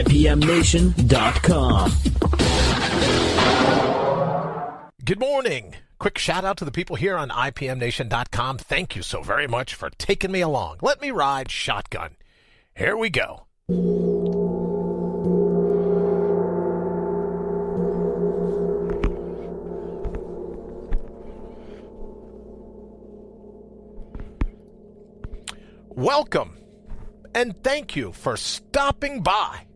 IPMNation.com. Good morning. Quick shout out to the people here on IPMNation.com. Thank you so very much for taking me along. Let me ride shotgun. Here we go. Welcome, and thank you for stopping by.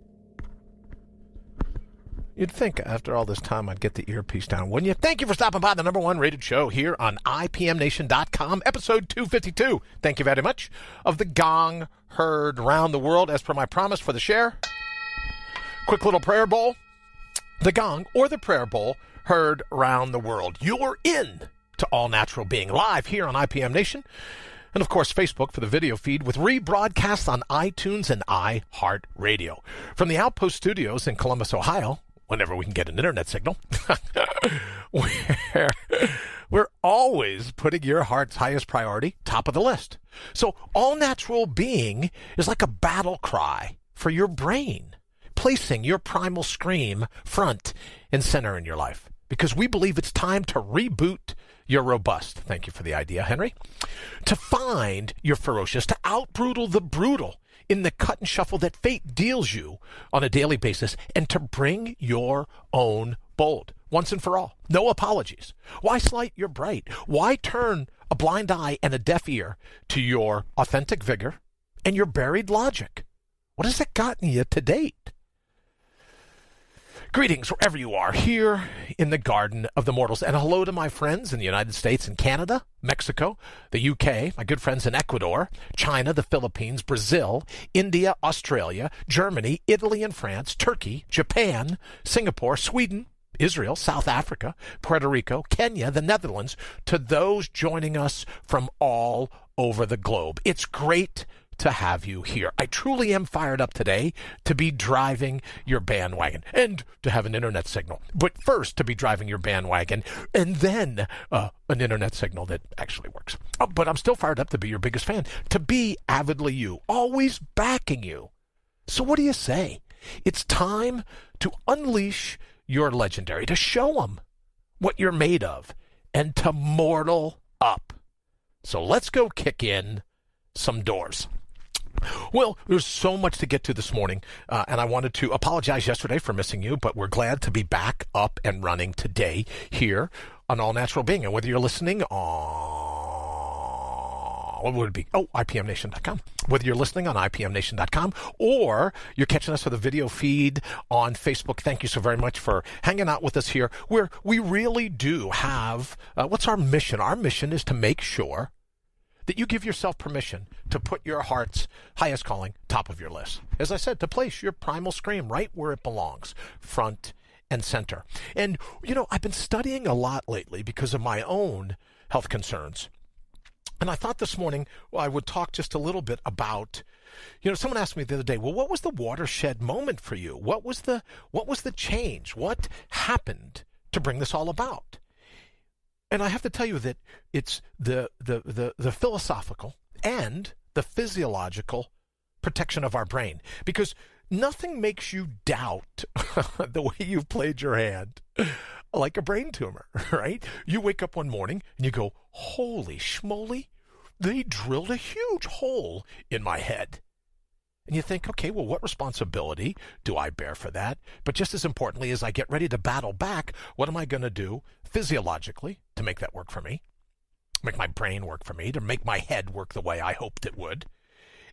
You'd think after all this time I'd get the earpiece down, wouldn't you? Thank you for stopping by the number one rated show here on IPMNation.com, episode 252. Thank you very much. Of the gong heard round the world as per my promise for the share. Quick little prayer bowl. The gong or the prayer bowl heard round the world. You're in to All Natural Being live here on IPM Nation. And, of course, Facebook for the video feed with rebroadcasts on iTunes and iHeartRadio. From the Outpost Studios in Columbus, Ohio, whenever we can get an internet signal, we're always putting your heart's highest priority top of the list. So All Natural Being is like a battle cry for your brain, placing your primal scream front and center in your life. Because we believe it's time to reboot your robust. Thank you for the idea, Henry. To find your ferocious, to out-brutal the brutal in the cut and shuffle that fate deals you on a daily basis, and to bring your own bold, once and for all. No apologies. Why slight your bright? Why turn a blind eye and a deaf ear to your authentic vigor and your buried logic? What has it gotten you to date? Greetings wherever you are here in the Garden of the Mortals. And hello to my friends in the United States and Canada, Mexico, the UK, my good friends in Ecuador, China, the Philippines, Brazil, India, Australia, Germany, Italy and France, Turkey, Japan, Singapore, Sweden, Israel, South Africa, Puerto Rico, Kenya, the Netherlands, to those joining us from all over the globe. It's great to have you here. I truly am fired up today to be driving your bandwagon and to have an internet signal. But first, to be driving your bandwagon and then an internet signal that actually works. Oh, but I'm still fired up to be your biggest fan, to be avidly you, always backing you. So what do you say? It's time to unleash your legendary, to show them what you're made of, and to mortal up. So let's go kick in some doors. Well, there's so much to get to this morning, and I wanted to apologize yesterday for missing you, but we're glad to be back up and running today here on All Natural Being. And whether you're listening on, what would it be? Oh, IPMNation.com. Whether you're listening on IPMNation.com or you're catching us for the video feed on Facebook, thank you so very much for hanging out with us here, where we really do have, what's our mission? Our mission is to make sure that you give yourself permission to put your heart's highest calling top of your list. As I said, to place your primal scream right where it belongs, front and center. And, you know, I've been studying a lot lately because of my own health concerns. And I thought this morning, I would talk just a little bit about, you know, someone asked me the other day, well, what was the watershed moment for you? What was the change? What happened to bring this all about? And I have to tell you that it's the philosophical and the physiological protection of our brain. Because nothing makes you doubt the way you've played your hand like a brain tumor, right? You wake up one morning and you go, holy schmoly, they drilled a huge hole in my head. And you think, okay, well, what responsibility do I bear for that? But just as importantly, as I get ready to battle back, what am I going to do physiologically to make that work for me, make my brain work for me, to make my head work the way I hoped it would?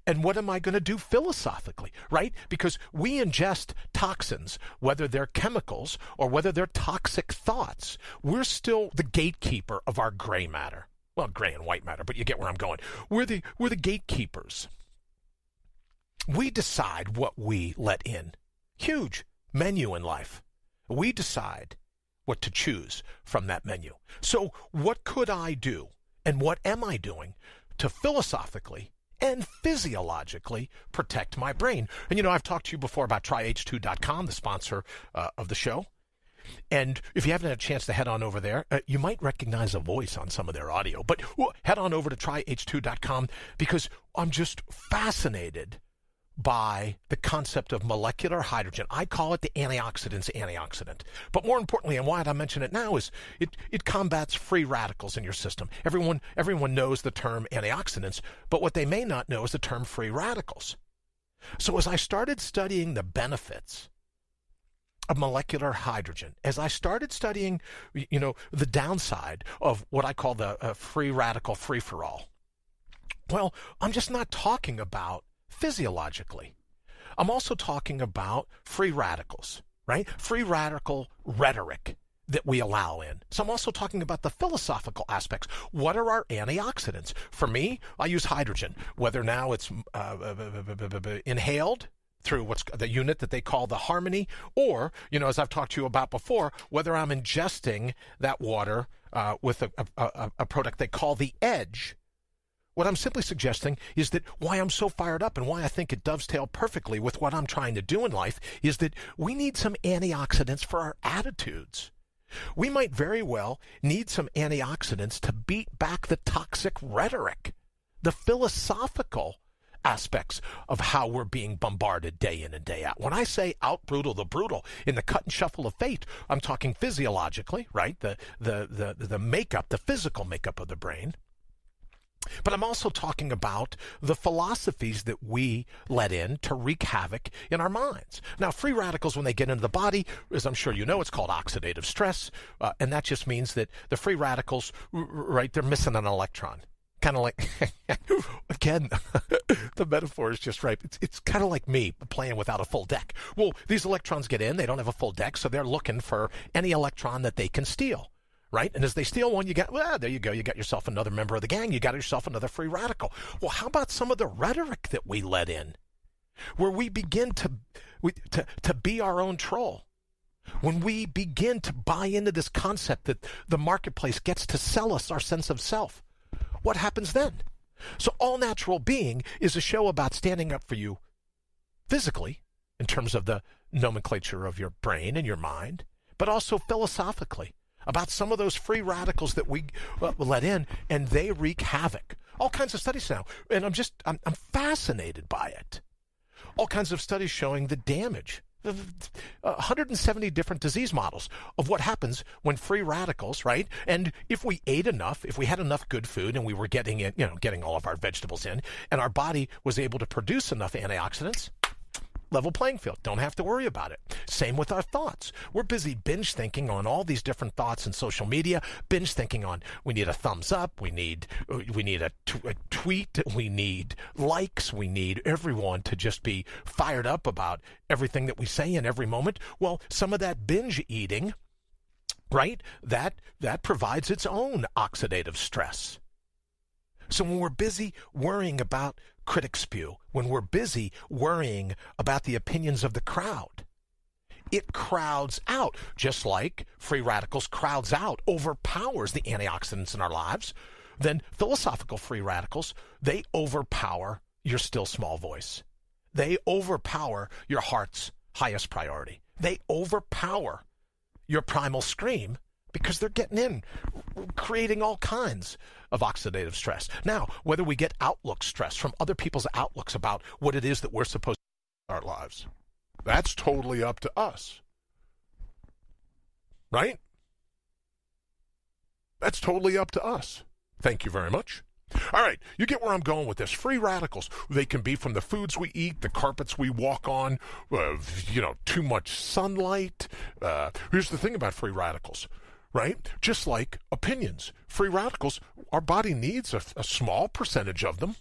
And what am I going to do philosophically, right? Because we ingest toxins, whether they're chemicals or whether they're toxic thoughts. We're still the gatekeeper of our gray matter. Well, gray and white matter, but you get where I'm going. We're the gatekeepers. We decide what we let in. Huge menu in life. We decide what to choose from that menu. So what could I do, and what am I doing to philosophically and physiologically protect my brain? And, you know, I've talked to you before about tryh2.com, the sponsor of the show. And if you haven't had a chance to head on over there, you might recognize a voice on some of their audio. But head on over to tryh2.com because I'm just fascinated by the concept of molecular hydrogen. I call it the antioxidant's antioxidant. But more importantly, and why I mention it now, is it combats free radicals in your system. Everyone knows the term antioxidants, but what they may not know is the term free radicals. So as I started studying the benefits of molecular hydrogen, as I started studying, the downside of what I call the free radical free-for-all, well, I'm just not talking about physiologically. I'm also talking about free radicals, right? Free radical rhetoric that we allow in. So I'm also talking about the philosophical aspects. What are our antioxidants? For me, I use hydrogen, whether now it's inhaled through what's the unit that they call the Harmony, or, as I've talked to you about before, whether I'm ingesting that water with a product they call the Edge. What I'm simply suggesting is that why I'm so fired up and why I think it dovetails perfectly with what I'm trying to do in life is that we need some antioxidants for our attitudes. We might very well need some antioxidants to beat back the toxic rhetoric, the philosophical aspects of how we're being bombarded day in and day out. When I say out brutal the brutal in the cut and shuffle of fate, I'm talking physiologically, right? The makeup, the physical makeup of the brain. But I'm also talking about the philosophies that we let in to wreak havoc in our minds. Now, free radicals, when they get into the body, as I'm sure you know, it's called oxidative stress. And that just means that the free radicals, right, they're missing an electron. Kind of like, again, the metaphor is just right. It's kind of like me playing without a full deck. Well, these electrons get in, they don't have a full deck, so they're looking for any electron that they can steal. Right? And as they steal one, there you go. You got yourself another member of the gang. You got yourself another free radical. Well, how about some of the rhetoric that we let in, where we begin to be our own troll? When we begin to buy into this concept that the marketplace gets to sell us our sense of self, what happens then? So All Natural Being is a show about standing up for you physically, in terms of the nomenclature of your brain and your mind, but also philosophically, about some of those free radicals that we let in, and they wreak havoc. All kinds of studies now, and I'm fascinated by it. All kinds of studies showing the damage. 170 different disease models of what happens when free radicals, right? And if we ate enough, if we had enough good food and we were getting all of our vegetables in, and our body was able to produce enough antioxidants, level playing field. Don't have to worry about it. Same with our thoughts. We're busy binge thinking on all these different thoughts in social media, binge thinking on we need a thumbs up, we need a tweet, we need likes, we need everyone to just be fired up about everything that we say in every moment. Well, some of that binge eating, right, that provides its own oxidative stress. So when we're busy worrying about critic spew, when we're busy worrying about the opinions of the crowd, it crowds out, just like free radicals crowds out, overpowers the antioxidants in our lives. Then philosophical free radicals, they overpower your still small voice. They overpower your heart's highest priority. They overpower your primal scream, because they're getting in, creating all kinds of oxidative stress. Now, whether we get outlook stress from other people's outlooks about what it is that we're supposed to do in our lives, that's totally up to us. Right? That's totally up to us. Thank you very much. All right, you get where I'm going with this. Free radicals, they can be from the foods we eat, the carpets we walk on, too much sunlight. Here's the thing about free radicals. Right? Just like opinions. Free radicals, our body needs a small percentage of them.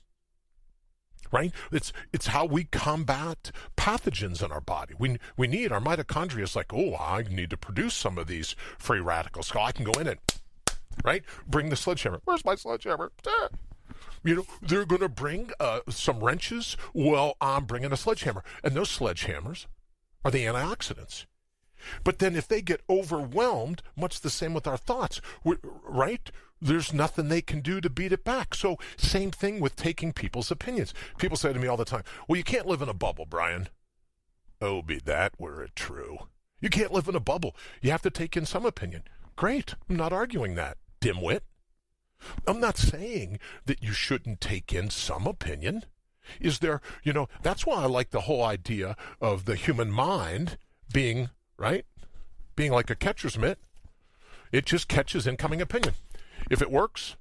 Right? It's how we combat pathogens in our body. We need, our mitochondria is like, I need to produce some of these free radicals. So I can go in and, right? Bring the sledgehammer. Where's my sledgehammer? They're going to bring some wrenches. Well, I'm bringing a sledgehammer. And those sledgehammers are the antioxidants. But then if they get overwhelmed, much the same with our thoughts, right? There's nothing they can do to beat it back. So same thing with taking people's opinions. People say to me all the time, well, you can't live in a bubble, Brian. Oh, be that were it true. You can't live in a bubble. You have to take in some opinion. Great. I'm not arguing that, dimwit. I'm not saying that you shouldn't take in some opinion. Is there, that's why I like the whole idea of the human mind being, right, being like a catcher's mitt. It just catches incoming opinion. If it works,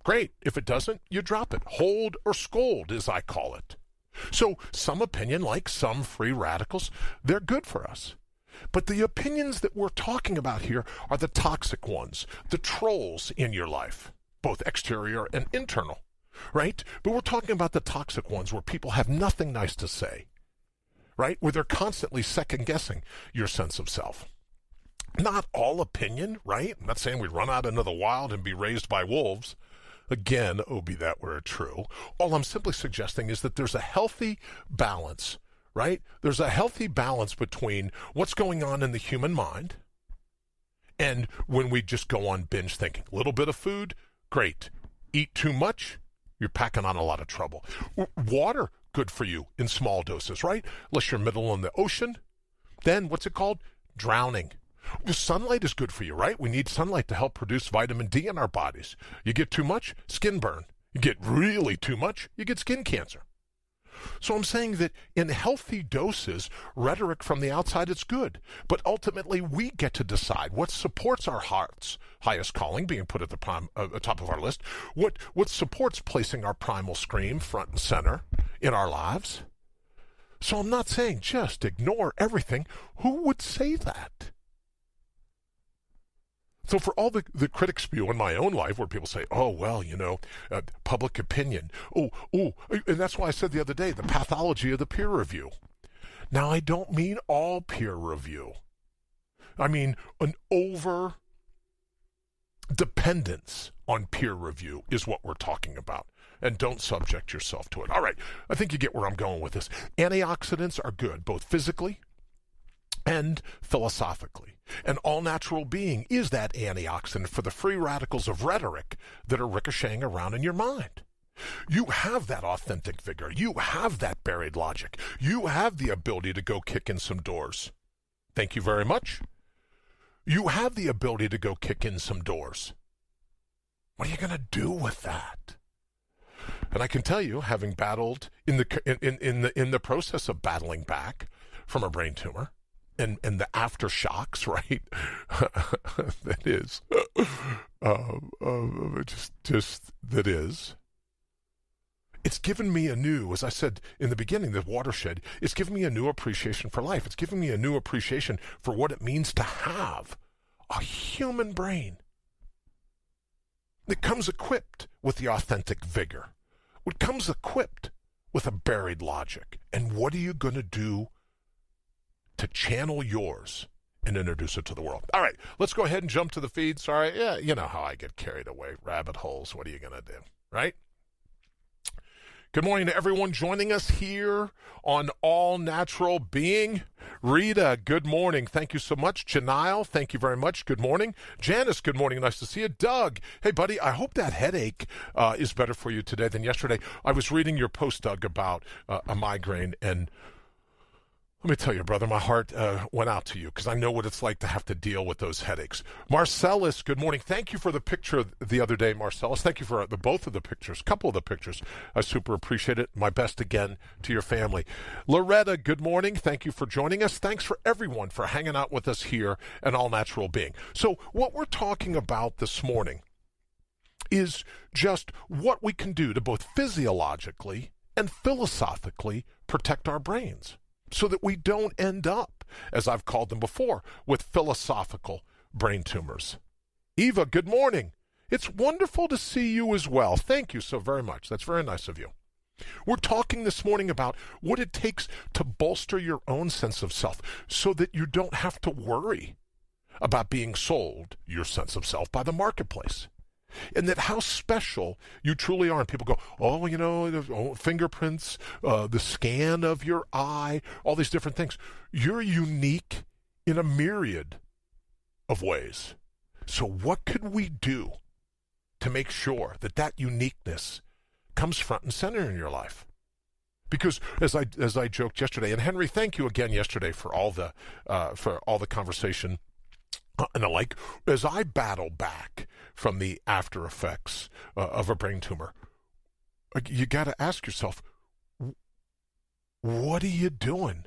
great. If it doesn't, you drop it. Hold or scold, as I call it. So some opinion, like some free radicals, they're good for us. But the opinions that we're talking about here are the toxic ones, the trolls in your life, both exterior and internal, right? But we're talking about the toxic ones where people have nothing nice to say, right? Where they're constantly second-guessing your sense of self. Not all opinion, right? I'm not saying we run out into the wild and be raised by wolves. Again, oh, be that were it true. All I'm simply suggesting is that there's a healthy balance, right? There's a healthy balance between what's going on in the human mind and when we just go on binge thinking. A little bit of food, great. Eat too much, you're packing on a lot of trouble. Water, good for you in small doses, right? Unless you're middle in the ocean, then what's it called? Drowning. The sunlight is good for you, right? We need sunlight to help produce vitamin D in our bodies. You get too much, skin burn. You get really too much, you get skin cancer. So I'm saying that in healthy doses, rhetoric from the outside is good. But ultimately, we get to decide what supports our heart's highest calling, being put at the top of our list, what supports placing our primal scream front and center in our lives. So I'm not saying just ignore everything. Who would say that? So for all the critic spew in my own life where people say, oh, well, public opinion. And that's why I said the other day, the pathology of the peer review. Now, I don't mean all peer review. I mean an over-dependence on peer review is what we're talking about. And don't subject yourself to it. All right, I think you get where I'm going with this. Antioxidants are good, both physically and philosophically. An all-natural being is that antioxidant for the free radicals of rhetoric that are ricocheting around in your mind. You have that authentic vigor. You have that buried logic. You have the ability to go kick in some doors. Thank you very much. You have the ability to go kick in some doors. What are you going to do with that? And I can tell you, having battled in the process of battling back from a brain tumor, and the aftershocks, right? That is, just that is. It's given me a new, as I said in the beginning, the watershed. It's given me a new appreciation for life. It's given me a new appreciation for what it means to have a human brain that comes equipped with the authentic vigor. It comes equipped with a buried logic. And what are you going to do to channel yours and introduce it to the world? All right, let's go ahead and jump to the feed. Sorry, yeah, you know how I get carried away. Rabbit holes, what are you going to do, right? Good morning to everyone joining us here on All Natural Being. Rita, good morning. Thank you so much. Janile, thank you very much. Good morning. Janice, good morning. Nice to see you. Doug, hey, buddy, I hope that headache is better for you today than yesterday. I was reading your post, Doug, about a migraine, and let me tell you, brother, my heart went out to you because I know what it's like to have to deal with those headaches. Marcellus, good morning. Thank you for the picture the other day, Marcellus. Thank you for both of the pictures, a couple of the pictures. I super appreciate it. My best again to your family. Loretta, good morning. Thank you for joining us. Thanks for everyone for hanging out with us here at All Natural Being. So what we're talking about this morning is just what we can do to both physiologically and philosophically protect our brains, so that we don't end up, as I've called them before, with philosophical brain tumors. Eva, good morning. It's wonderful to see you as well. Thank you so very much. That's very nice of you. We're talking this morning about what it takes to bolster your own sense of self so that you don't have to worry about being sold your sense of self by the marketplace. And that how special you truly are. And people go, fingerprints, the scan of your eye, all these different things. You're unique in a myriad of ways. So what could we do to make sure that that uniqueness comes front and center in your life? Because as I joked yesterday, and Henry, thank you again yesterday for all the conversation and the like, as I battle back from the after effects of a brain tumor, you got to ask yourself, what are you doing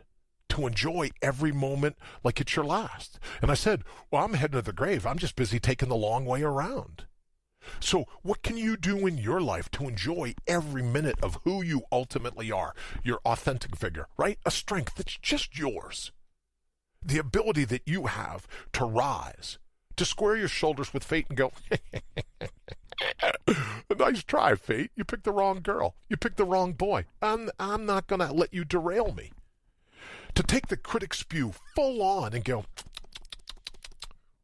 to enjoy every moment like it's your last? And I said, well, I'm heading to the grave. I'm just busy taking the long way around. So what can you do in your life to enjoy every minute of who you ultimately are, your authentic figure, right? A strength that's just yours. The ability that you have to rise, to square your shoulders with fate and go, nice try, fate. You picked the wrong girl. You picked the wrong boy. I'm not going to let you derail me. To take the critic's spew full on and go,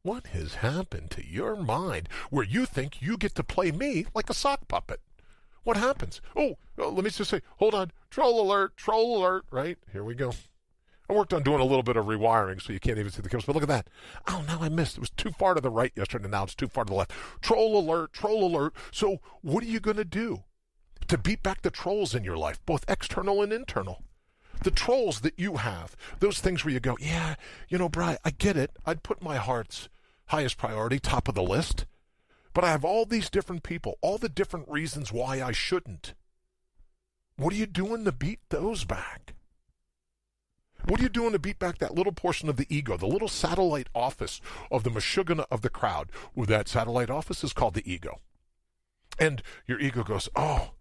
what has happened to your mind where you think you get to play me like a sock puppet? What happens? Oh, let me just say, hold on, troll alert, right? Here we go. I worked on doing a little bit of rewiring so you can't even see the cameras, but look at that. Oh, no, I missed. It was too far to the right yesterday, now it's too far to the left. Troll alert. So what are you going to do to beat back the trolls in your life, both external and internal? The trolls that you have, those things where you go, yeah, Bri, I get it. I'd put my heart's highest priority, top of the list. But I have all these different people, all the different reasons why I shouldn't. What are you doing to beat those back? What are you doing to beat back that little portion of the ego, the little satellite office of the mashugana of the crowd? Well, that satellite office is called the ego. And your ego goes, oh,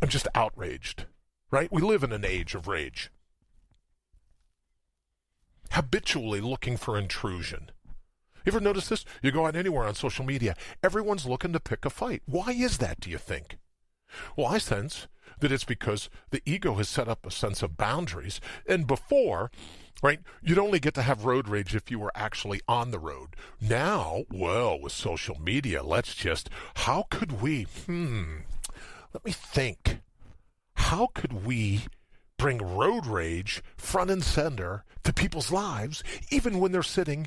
I'm just outraged, right? We live in an age of rage. Habitually looking for intrusion. You ever notice this? You go out anywhere on social media, everyone's looking to pick a fight. Why is that, do you think? Well, I sense that it's because the ego has set up a sense of boundaries. And before, right, you'd only get to have road rage if you were actually on the road. Now, well, with social media, how could we, let me think. How could we bring road rage front and center to people's lives, even when they're sitting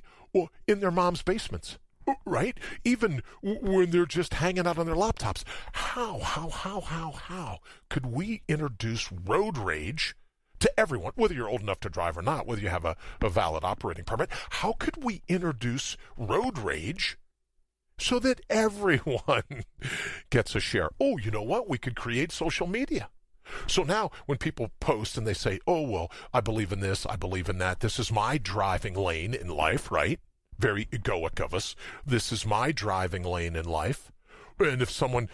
in their mom's basements, right? Even when they're just hanging out on their laptops. How could we introduce road rage to everyone, whether you're old enough to drive or not, whether you have a valid operating permit? How could we introduce road rage so that everyone gets a share? Oh, you know what? We could create social media. So now when people post and they say, oh, well, I believe in this, I believe in that, this is my driving lane in life, right? Very egoic of us. This is my driving lane in life. And if someone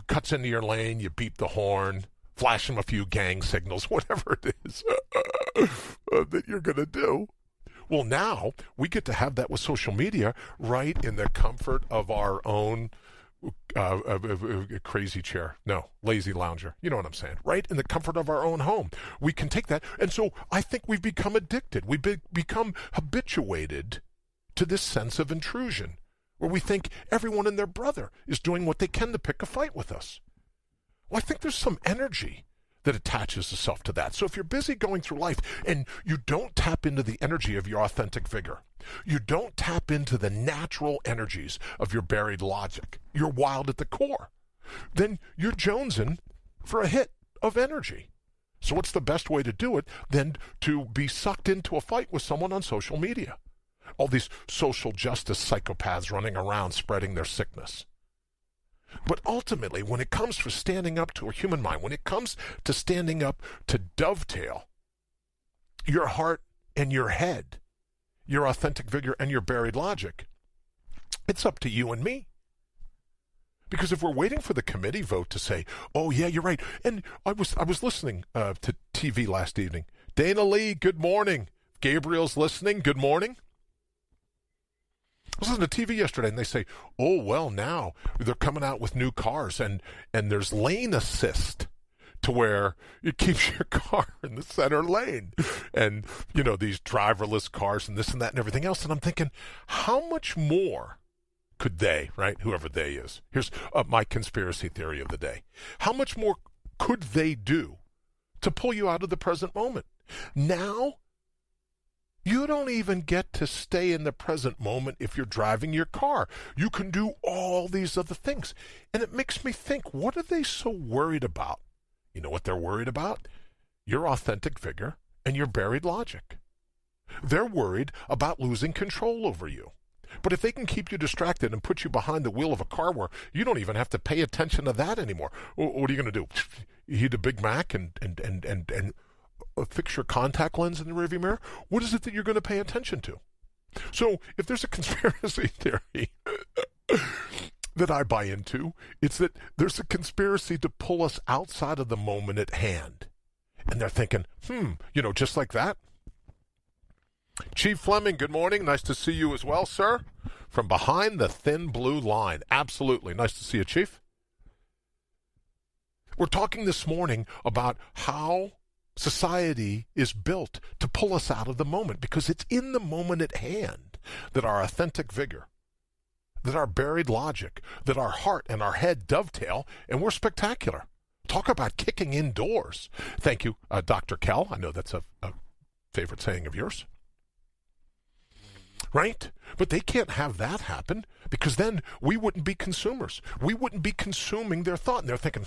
cuts into your lane, you beep the horn, flash them a few gang signals, whatever it is that you're going to do. Well, now we get to have that with social media right in the comfort of our own crazy chair. No, lazy lounger. You know what I'm saying? Right in the comfort of our own home. We can take that. And so I think we've become addicted. We've become habituated to this sense of intrusion where we think everyone and their brother is doing what they can to pick a fight with us. Well, I think there's some energy that attaches itself to that. So if you're busy going through life and you don't tap into the energy of your authentic vigor, you don't tap into the natural energies of your buried logic, you're wild at the core, then you're jonesing for a hit of energy. So what's the best way to do it than to be sucked into a fight with someone on social media? All these social justice psychopaths running around spreading their sickness. But ultimately, when it comes to standing up to a human mind, when it comes to standing up to dovetail your heart and your head, your authentic vigor and your buried logic, it's up to you and me. Because if we're waiting for the committee vote to say, oh, yeah, you're right. And I was listening to TV last evening. Dana Lee, good morning. Gabriel's listening, good morning. I was listening to TV yesterday, and they say, oh, well, now they're coming out with new cars, and there's lane assist to where it keeps your car in the center lane. And, these driverless cars and this and that and everything else. And I'm thinking, how much more could they, right, whoever they is, here's my conspiracy theory of the day. How much more could they do to pull you out of the present moment? Now, you don't even get to stay in the present moment if you're driving your car. You can do all these other things. And it makes me think, what are they so worried about? You know what they're worried about? Your authentic vigor and your buried logic. They're worried about losing control over you. But if they can keep you distracted and put you behind the wheel of a car where you don't even have to pay attention to that anymore, what are you going to do? You eat a Big Mac and fix your contact lens in the rearview mirror. What is it that you're going to pay attention to? So if there's a conspiracy theory that I buy into, it's that there's a conspiracy to pull us outside of the moment at hand. And they're thinking, just like that. Chief Fleming, good morning. Nice to see you as well, sir. From behind the thin blue line. Absolutely. Nice to see you, Chief. We're talking this morning about how society is built to pull us out of the moment, because it's in the moment at hand that our authentic vigor, that our buried logic, that our heart and our head dovetail, and we're spectacular. Talk about kicking indoors. Thank you, Dr. Kell. I know that's a favorite saying of yours. Right? But they can't have that happen, because then we wouldn't be consumers. We wouldn't be consuming their thought. And they're thinking,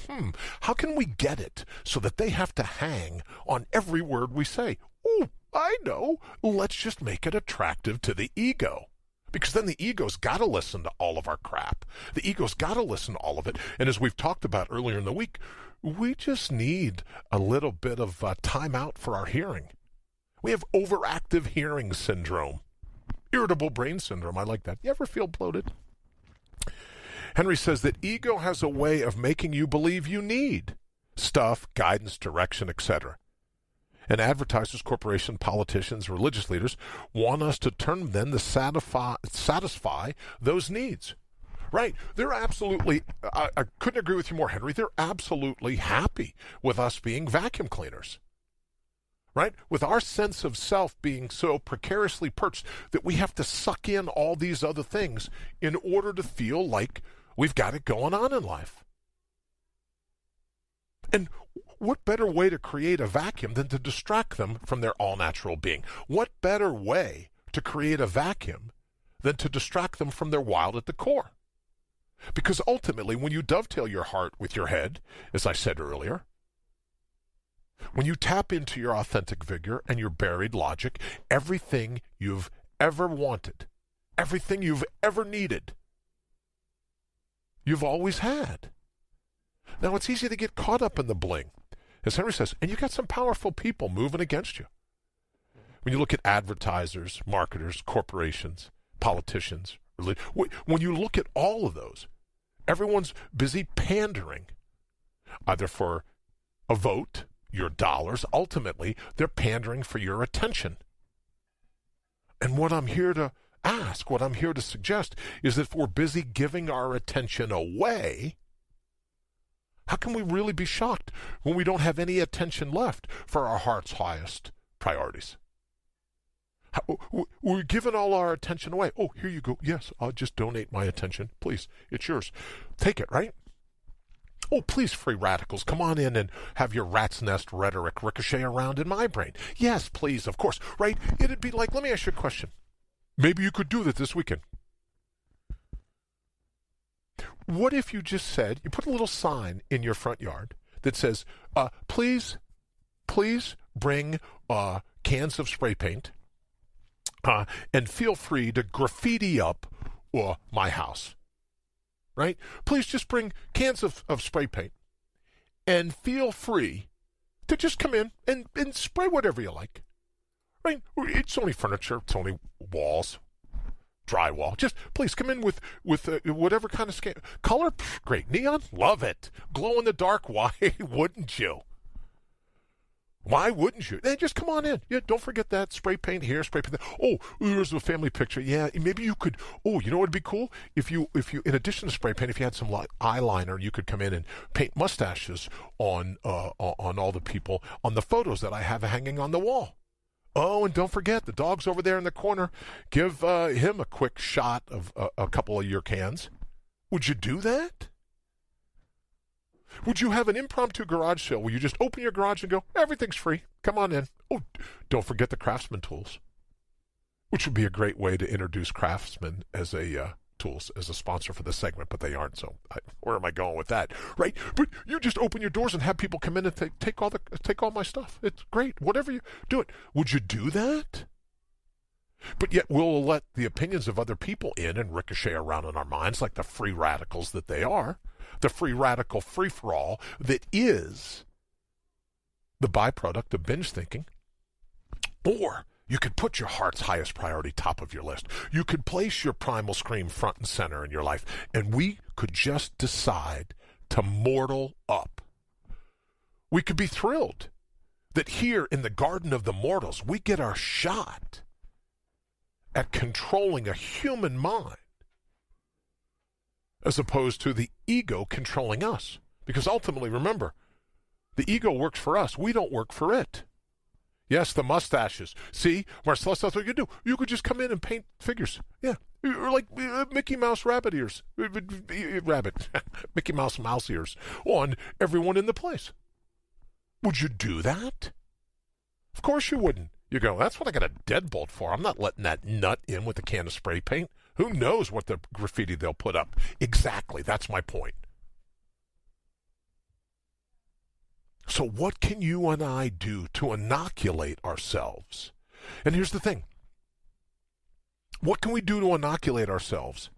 how can we get it so that they have to hang on every word we say? Oh, I know. Let's just make it attractive to the ego. Because then the ego's got to listen to all of our crap. The ego's got to listen to all of it. And as we've talked about earlier in the week, we just need a little bit of time out for our hearing. We have overactive hearing syndrome. Irritable brain syndrome. I like that. You ever feel bloated? Henry says that ego has a way of making you believe you need stuff, guidance, direction, etc. And advertisers, corporations, politicians, religious leaders want us to turn them to satisfy those needs. Right. They're absolutely, I couldn't agree with you more, Henry. They're absolutely happy with us being vacuum cleaners. Right? With our sense of self being so precariously perched that we have to suck in all these other things in order to feel like we've got it going on in life. And what better way to create a vacuum than to distract them from their all-natural being? What better way to create a vacuum than to distract them from their wild at the core? Because ultimately, when you dovetail your heart with your head, as I said earlier, when you tap into your authentic vigor and your buried logic, everything you've ever wanted, everything you've ever needed, you've always had. Now, it's easy to get caught up in the bling, as Henry says, and you got some powerful people moving against you. When you look at advertisers, marketers, corporations, politicians, when you look at all of those, everyone's busy pandering, either for a vote, your dollars. Ultimately, they're pandering for your attention. And what I'm here to ask, what I'm here to suggest, is that if we're busy giving our attention away, how can we really be shocked when we don't have any attention left for our heart's highest priorities? We're giving all our attention away. Oh, here you go. Yes, I'll just donate my attention. Please, it's yours. Take it, right? Oh, please, free radicals, come on in and have your rat's nest rhetoric ricochet around in my brain. Yes, please, of course, right? It'd be like, let me ask you a question. Maybe you could do that this weekend. What if you just said, you put a little sign in your front yard that says, please bring cans of spray paint and feel free to graffiti up my house. Right? Please just bring cans of spray paint and feel free to just come in and spray whatever you like. Right? It's only furniture. It's only walls, drywall. Just please come in with whatever kind of color. Great. Neon? Love it. Glow in the dark? Why wouldn't you? Why wouldn't you? Then just come on in. Yeah, don't forget that. Spray paint here, spray paint there. Oh, there's a family picture. Yeah, maybe you could. Oh, you know what would be cool? If you, in addition to spray paint, if you had some eyeliner, you could come in and paint mustaches on all the people on the photos that I have hanging on the wall. Oh, and don't forget, the dog's over there in the corner. Give him a quick shot of a couple of your cans. Would you do that? Would you have an impromptu garage sale where you just open your garage and go, everything's free, come on in. Oh, don't forget the Craftsman tools, which would be a great way to introduce Craftsman as a tools as a sponsor for the segment, but they aren't, so where am I going with that, right? But you just open your doors and have people come in and take all my stuff. It's great, whatever you do it. Would you do that? But yet we'll let the opinions of other people in and ricochet around in our minds like the free radicals that they are. The free radical free-for-all that is the byproduct of binge thinking. Or you could put your heart's highest priority top of your list. You could place your primal scream front and center in your life, and we could just decide to mortal up. We could be thrilled that here in the Garden of the Mortals, we get our shot at controlling a human mind as opposed to the ego controlling us. Because ultimately, remember, the ego works for us. We don't work for it. Yes, the mustaches. See, Marcellus, that's what you do. You could just come in and paint figures. Yeah, or like Mickey Mouse rabbit ears. Mickey Mouse ears on everyone in the place. Would you do that? Of course you wouldn't. You go, that's what I got a deadbolt for. I'm not letting that nut in with a can of spray paint. Who knows what the graffiti they'll put up? Exactly, that's my point. So what can you and I do to inoculate ourselves? And here's the thing. What can we do to inoculate ourselves?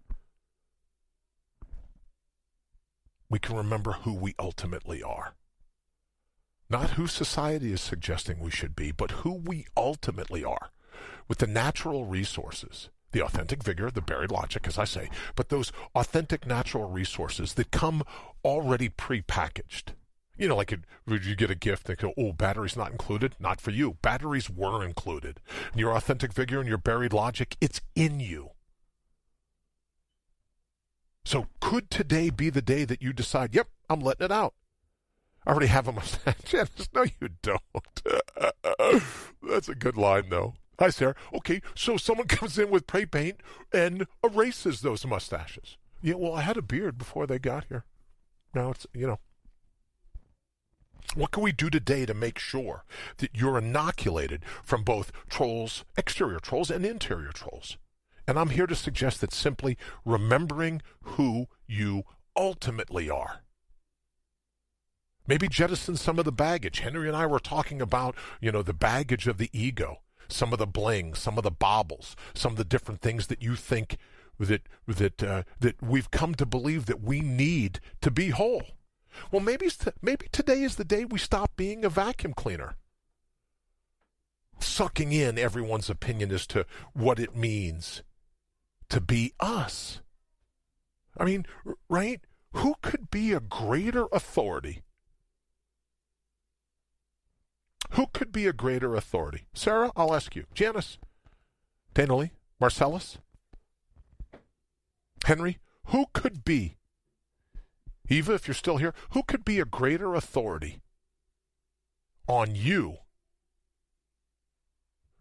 We can remember who we ultimately are. Not who society is suggesting we should be, but who we ultimately are. With the natural resources, the authentic vigor, the buried logic, as I say, but those authentic natural resources that come already prepackaged. You know, like you get a gift, they go, oh, batteries not included? Not for you. Batteries were included. And your authentic vigor and your buried logic, it's in you. So could today be the day that you decide, yep, I'm letting it out? I already have a mustache. Janice, no, you don't. That's a good line, though. Hi, Sarah. Okay, so someone comes in with spray paint and erases those mustaches. Yeah, well, I had a beard before they got here. Now it's, What can we do today to make sure that you're inoculated from both trolls, exterior trolls, and interior trolls? And I'm here to suggest that simply remembering who you ultimately are. Maybe jettison some of the baggage. Henry and I were talking about, the baggage of the ego, some of the bling, some of the baubles, some of the different things that you think that we've come to believe that we need to be whole. Well, maybe today is the day we stop being a vacuum cleaner, sucking in everyone's opinion as to what it means to be us. I mean, right? Who could be a greater authority? Who could be a greater authority? Sarah, I'll ask you. Janice, Danalee, Marcellus, Henry, who could be, Eva, if you're still here, who could be a greater authority on you?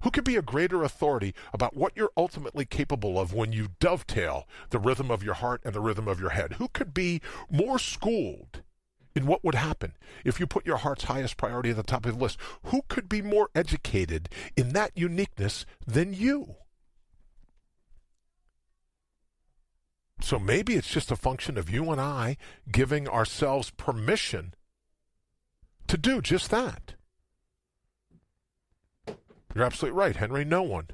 Who could be a greater authority about what you're ultimately capable of when you dovetail the rhythm of your heart and the rhythm of your head? Who could be more schooled in what would happen if you put your heart's highest priority at the top of the list? Who could be more educated in that uniqueness than you? So maybe it's just a function of you and I giving ourselves permission to do just that. You're absolutely right, Henry. No one.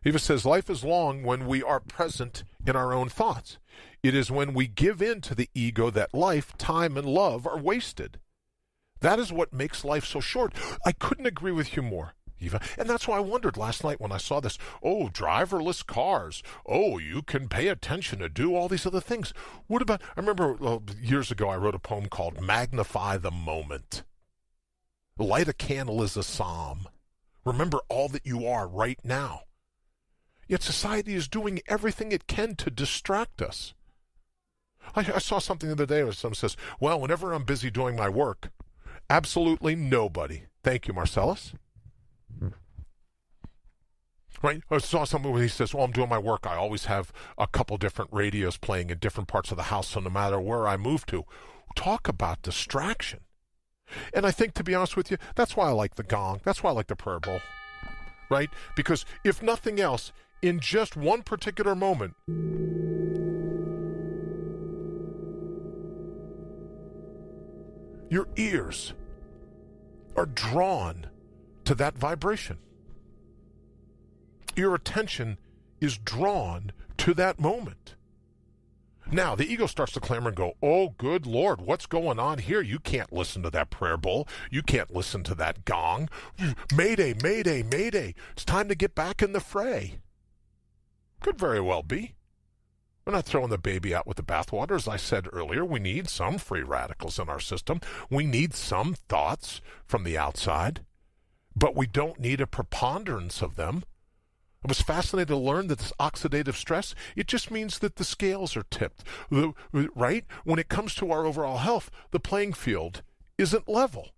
Eva says, life is long when we are present in our own thoughts. It is when we give in to the ego that life, time, and love are wasted. That is what makes life so short. I couldn't agree with you more, Eva. And that's why I wondered last night when I saw this. Oh, driverless cars. Oh, you can pay attention to do all these other things. What about, I remember years ago I wrote a poem called Magnify the Moment. Light a candle is a psalm. Remember all that you are right now. Yet society is doing everything it can to distract us. I saw something the other day where someone says, well, whenever I'm busy doing my work, absolutely nobody. Thank you, Marcellus. Right? I saw something where he says, well, I'm doing my work. I always have a couple different radios playing in different parts of the house, so no matter where I move to. Talk about distraction. And I think, to be honest with you, that's why I like the gong. That's why I like the prayer bowl. Right? Because if nothing else, in just one particular moment, your ears are drawn to that vibration. Your attention is drawn to that moment. Now, the ego starts to clamor and go, oh, good Lord, what's going on here? You can't listen to that prayer bowl. You can't listen to that gong. Mayday, mayday, mayday. It's time to get back in the fray. Could very well be. We're not throwing the baby out with the bathwater. As I said earlier, we need some free radicals in our system. We need some thoughts from the outside, but we don't need a preponderance of them. I was fascinated to learn that this oxidative stress, it just means that the scales are tipped, right? When it comes to our overall health, the playing field isn't level.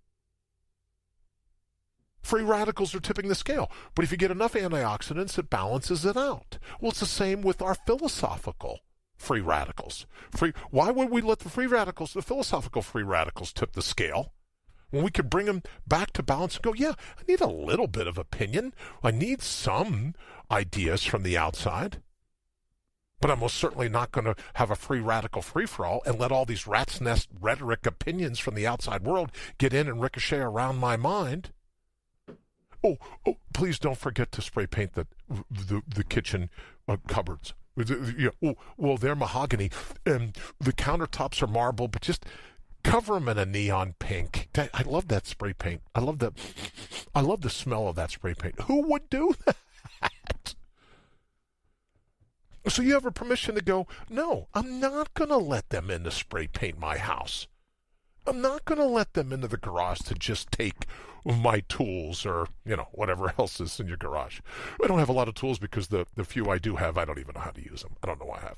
Free radicals are tipping the scale, but if you get enough antioxidants, it balances it out. Well, it's the same with our philosophical free radicals. Why would we let the philosophical free radicals tip the scale? When we could bring them back to balance and go, yeah, I need a little bit of opinion. I need some ideas from the outside. But I'm most certainly not going to have a free radical free-for-all and let all these rat's nest rhetoric opinions from the outside world get in and ricochet around my mind. Oh, please don't forget to spray paint the kitchen cupboards. Well, they're mahogany. The countertops are marble, but just cover them in a neon pink. I love that spray paint. I love the smell of that spray paint. Who would do that? So you have a permission to go, no, I'm not going to let them in to spray paint my house. I'm not going to let them into the garage to just take my tools or, whatever else is in your garage. I don't have a lot of tools because the few I do have, I don't even know how to use them. I don't know why I have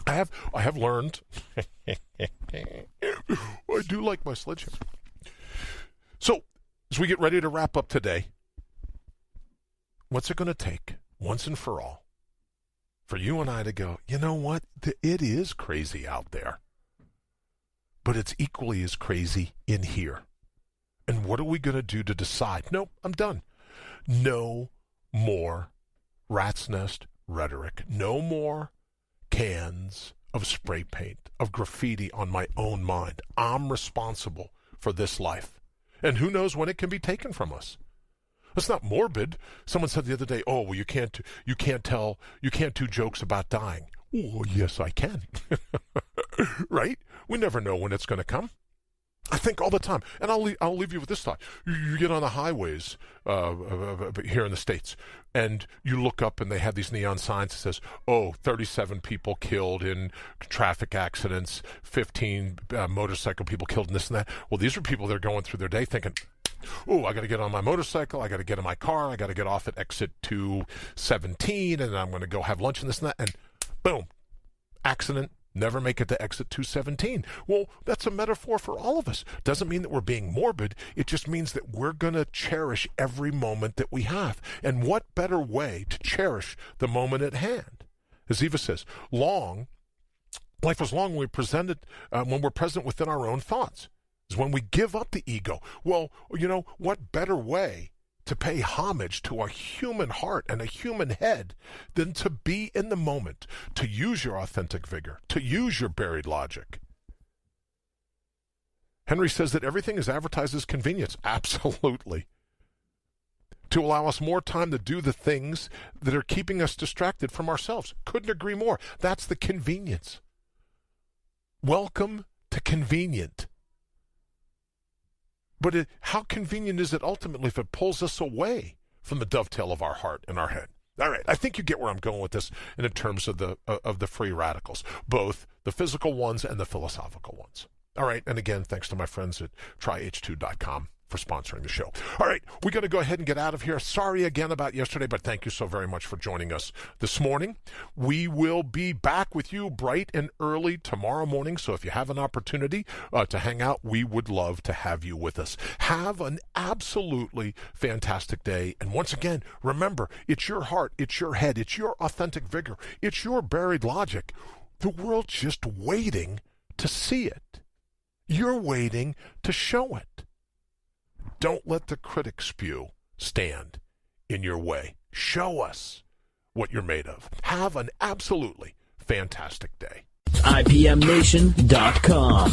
them. I have learned. I do like my sledgehammer. So, as we get ready to wrap up today, what's it going to take, once and for all, for you and I to go, you know what? It is crazy out there. But it's equally as crazy in here. And what are we going to do to decide? Nope, I'm done. No more rat's nest rhetoric. No more cans of spray paint, of graffiti on my own mind. I'm responsible for this life. And who knows when it can be taken from us. It's not morbid. Someone said the other day, oh, well, you can't do jokes about dying. Oh, yes, I can. Right? We never know when it's going to come. I think all the time, and I'll leave you with this thought. You get on the highways here in the States, and you look up and they have these neon signs that says, 37 people killed in traffic accidents, 15 motorcycle people killed in this and that. Well, these are people that are going through their day thinking, I got to get on my motorcycle, I got to get in my car, I got to get off at exit 217, and I'm going to go have lunch and this and that, and boom, accident. Never make it to exit 217. Well, that's a metaphor for all of us. Doesn't mean that we're being morbid. It just means that we're going to cherish every moment that we have. And what better way to cherish the moment at hand? As Eva says, life is long when we're present within our own thoughts. Is when we give up the ego. Well, what better way to pay homage to a human heart and a human head than to be in the moment, to use your authentic vigor, to use your buried logic. Henry says that everything is advertised as convenience. Absolutely. To allow us more time to do the things that are keeping us distracted from ourselves. Couldn't agree more. That's the convenience. Welcome to convenient. But how convenient is it ultimately if it pulls us away from the dovetail of our heart and our head? All right, I think you get where I'm going with this in terms of the free radicals, both the physical ones and the philosophical ones. All right, and again, thanks to my friends at tryh2.com for sponsoring the show. All right, we got to go ahead and get out of here. Sorry again about yesterday, but thank you so very much for joining us this morning. We will be back with you bright and early tomorrow morning, so if you have an opportunity to hang out, we would love to have you with us. Have an absolutely fantastic day, and once again, remember, it's your heart, it's your head, it's your authentic vigor, it's your buried logic. The world's just waiting to see it. You're waiting to show it. Don't let the critic spew stand in your way. Show us what you're made of. Have an absolutely fantastic day. IPMNation.com